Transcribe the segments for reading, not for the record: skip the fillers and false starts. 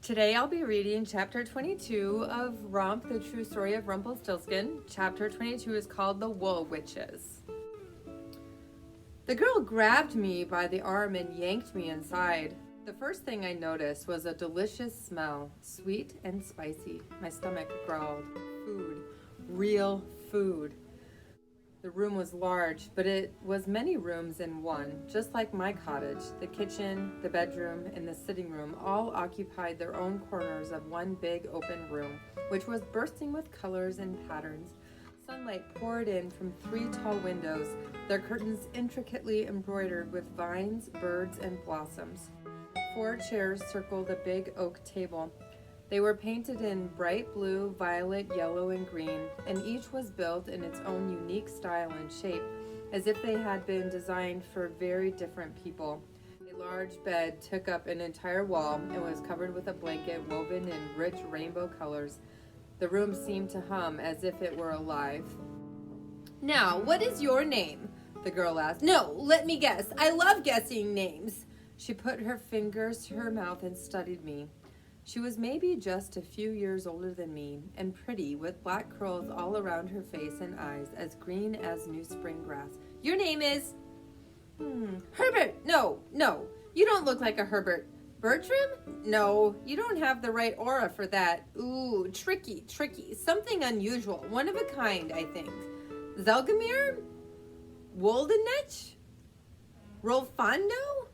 Today I'll be reading chapter 22 of Rump, the true story of Rumpelstiltskin. Chapter 22 is called The Wool Witches. The girl grabbed me by the arm and yanked me inside. The first thing I noticed was a delicious smell, sweet and spicy. My stomach growled. Food. Real food. The room was large, but it was many rooms in one, just like my cottage. The kitchen, the bedroom, and the sitting room all occupied their own corners of one big open room, which was bursting with colors and patterns. Sunlight poured in from 3 tall windows, their curtains intricately embroidered with vines, birds, and blossoms. 4 chairs circled a big oak table. They were painted in bright blue, violet, yellow, and green, and each was built in its own unique style and shape, as if they had been designed for very different people. A large bed took up an entire wall and was covered with a blanket woven in rich rainbow colors. The room seemed to hum as if it were alive. "Now, what is your name?" the girl asked. "No, let me guess. I love guessing names." She put her fingers to her mouth and studied me. She was maybe just a few years older than me, and pretty, with black curls all around her face and eyes, as green as new spring grass. "Your name is..." "Herbert! No, you don't look like a Herbert." "Bertram? No, you don't have the right aura for that." "Ooh, tricky, something unusual, one of a kind, I think." "Zelgamir? Woldenech? Rolfando?"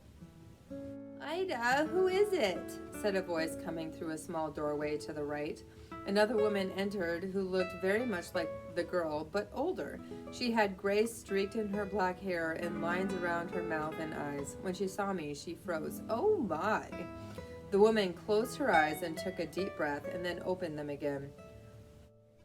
"Ida, who is it?" said a voice coming through a small doorway to the right. Another woman entered who looked very much like the girl, but older. She had gray streaked in her black hair and lines around her mouth and eyes. When she saw me, she froze. "Oh my!" The woman closed her eyes and took a deep breath and then opened them again.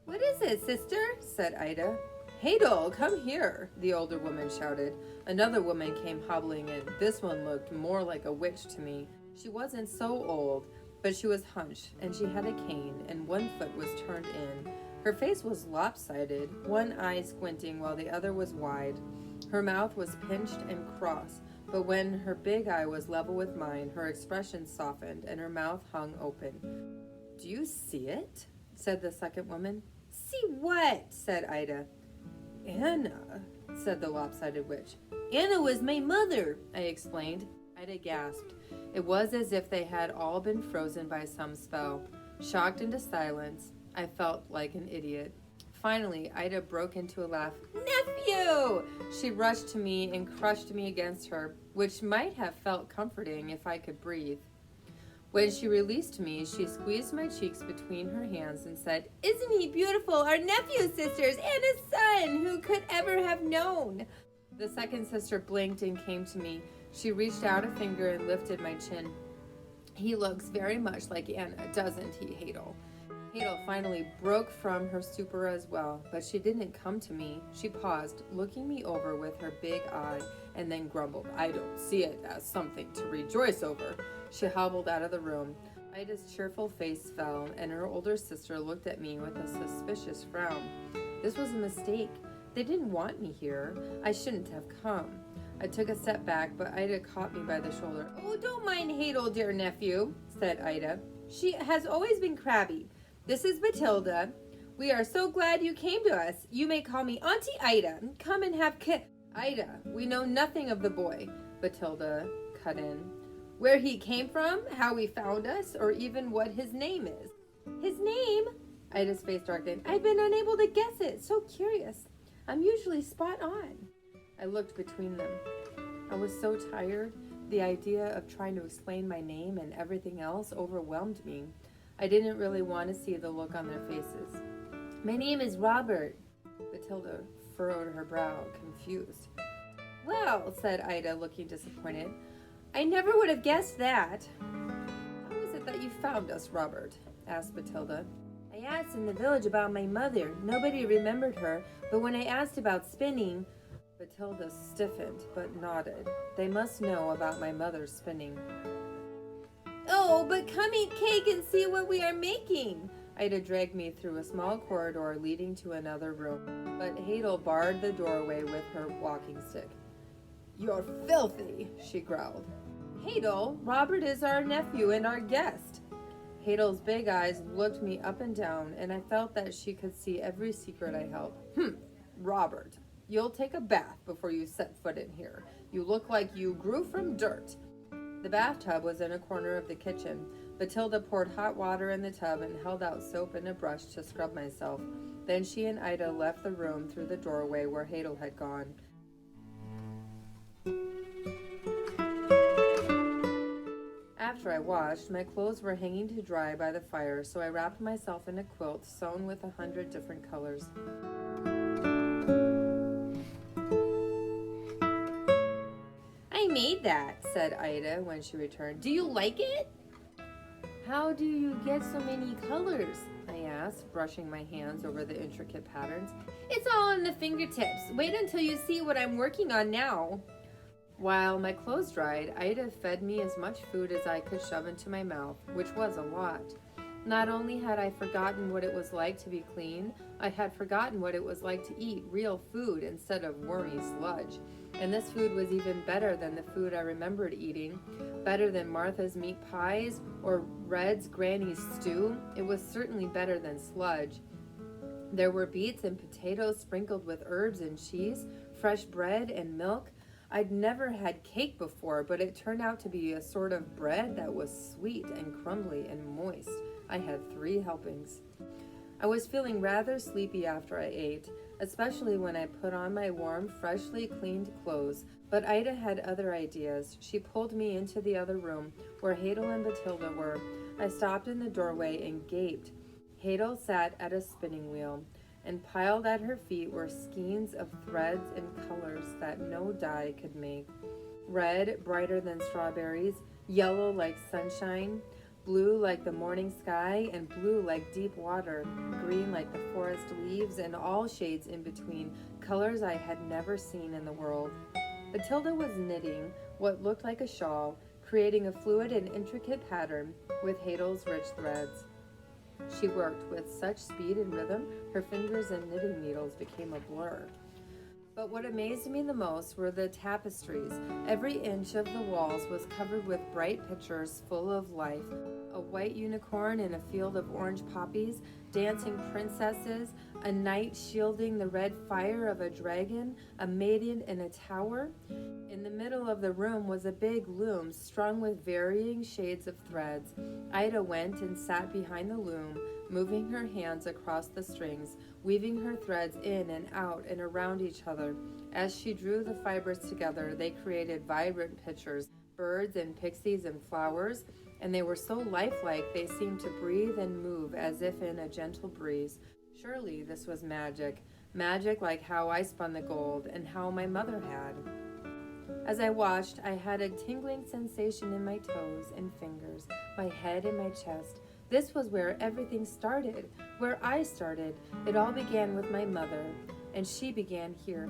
"What is it, sister?" said Ida. "Hadel, come here," the older woman shouted. Another woman came hobbling in. This one looked more like a witch to me. She wasn't so old, but she was hunched, and she had a cane, and one foot was turned in. Her face was lopsided, one eye squinting while the other was wide. Her mouth was pinched and cross, but when her big eye was level with mine, her expression softened, and her mouth hung open. "Do you see it?" said the second woman. "See what?" said Ida. "Anna," said the lopsided witch. "Anna was my mother," I explained. Ida gasped. It was as if they had all been frozen by some spell. Shocked into silence, I felt like an idiot. Finally, Ida broke into a laugh. "Nephew!" She rushed to me and crushed me against her, which might have felt comforting if I could breathe. When she released me, she squeezed my cheeks between her hands and said, "Isn't he beautiful? Our nephew, sisters, and a son! Who could ever have known?" The second sister blinked and came to me. She reached out a finger and lifted my chin. "He looks very much like Anna, doesn't he, Hadel?" Hadel finally broke from her stupor as well, but she didn't come to me. She paused, looking me over with her big eye, and then grumbled, "I don't see it as something to rejoice over." She hobbled out of the room. Ida's cheerful face fell, and her older sister looked at me with a suspicious frown. This was a mistake. They didn't want me here. I shouldn't have come. I took a step back, but Ida caught me by the shoulder. "Oh, don't mind Hadel, dear nephew," said Ida. "She has always been crabby. This is Batilda. We are so glad you came to us. You may call me Auntie Ida. Come and have Ida, we know nothing of the boy," Batilda cut in. "Where he came from, how he found us, or even what his name is." "His name?" Ida's face darkened. "I've been unable to guess it. So curious. I'm usually spot on." I looked between them. I was so tired. The idea of trying to explain my name and everything else overwhelmed me. I didn't really want to see the look on their faces. "My name is Robert." Batilda furrowed her brow, confused. "Well," said Ida, looking disappointed, "I never would have guessed that." "How is it that you found us, Robert?" asked Batilda. "I asked in the village about my mother. Nobody remembered her, but when I asked about spinning..." Batilda stiffened, but nodded. "They must know about my mother's spinning." "Oh, but come eat cake and see what we are making." Ida dragged me through a small corridor leading to another room, but Hadel barred the doorway with her walking stick. "You're filthy," she growled. "Hadel, Robert is our nephew and our guest." Hadel's big eyes looked me up and down, and I felt that she could see every secret I held. Robert, you'll take a bath before you set foot in here. You look like you grew from dirt. The bathtub was in a corner of the kitchen. Matilda poured hot water in the tub and held out soap and a brush to scrub myself. Then she and Ida left the room through the doorway where Hadel had gone. After I washed, my clothes were hanging to dry by the fire, so I wrapped myself in a quilt sewn with 100 different colors. I made that, said Ida when she returned. Do you like it? How do you get so many colors? I asked, brushing my hands over the intricate patterns. It's all in the fingertips. Wait until you see what I'm working on now. While my clothes dried, Ida fed me as much food as I could shove into my mouth, which was a lot. Not only had I forgotten what it was like to be clean, I had forgotten what it was like to eat real food instead of wormy sludge. And this food was even better than the food I remembered eating, better than Martha's meat pies or Red's granny's stew. It was certainly better than sludge. There were beets and potatoes sprinkled with herbs and cheese, fresh bread and milk. I'd never had cake before, but it turned out to be a sort of bread that was sweet and crumbly and moist. I had 3 helpings. I was feeling rather sleepy after I ate, especially when I put on my warm, freshly cleaned clothes, but Ida had other ideas. She pulled me into the other room, where Hadel and Matilda were. I stopped in the doorway and gaped. Hadel sat at a spinning wheel, and piled at her feet were skeins of threads and colors that no dye could make. Red, brighter than strawberries, yellow like sunshine, blue like the morning sky, and blue like deep water, green like the forest leaves, and all shades in between, colors I had never seen in the world. Matilda was knitting what looked like a shawl, creating a fluid and intricate pattern with Hadel's rich threads. She worked with such speed and rhythm, her fingers and knitting needles became a blur. But what amazed me the most were the tapestries. Every inch of the walls was covered with bright pictures full of life. A white unicorn in a field of orange poppies, dancing princesses, a knight shielding the red fire of a dragon, a maiden in a tower. In the middle of the room was a big loom strung with varying shades of threads. Ida went and sat behind the loom, moving her hands across the strings, weaving her threads in and out and around each other. As she drew the fibers together, they created vibrant pictures, birds and pixies and flowers, and they were so lifelike they seemed to breathe and move as if in a gentle breeze. Surely this was magic, magic like how I spun the gold and how my mother had. As I watched, I had a tingling sensation in my toes and fingers, my head and my chest. This was where everything started, where I started. It all began with my mother, and she began here.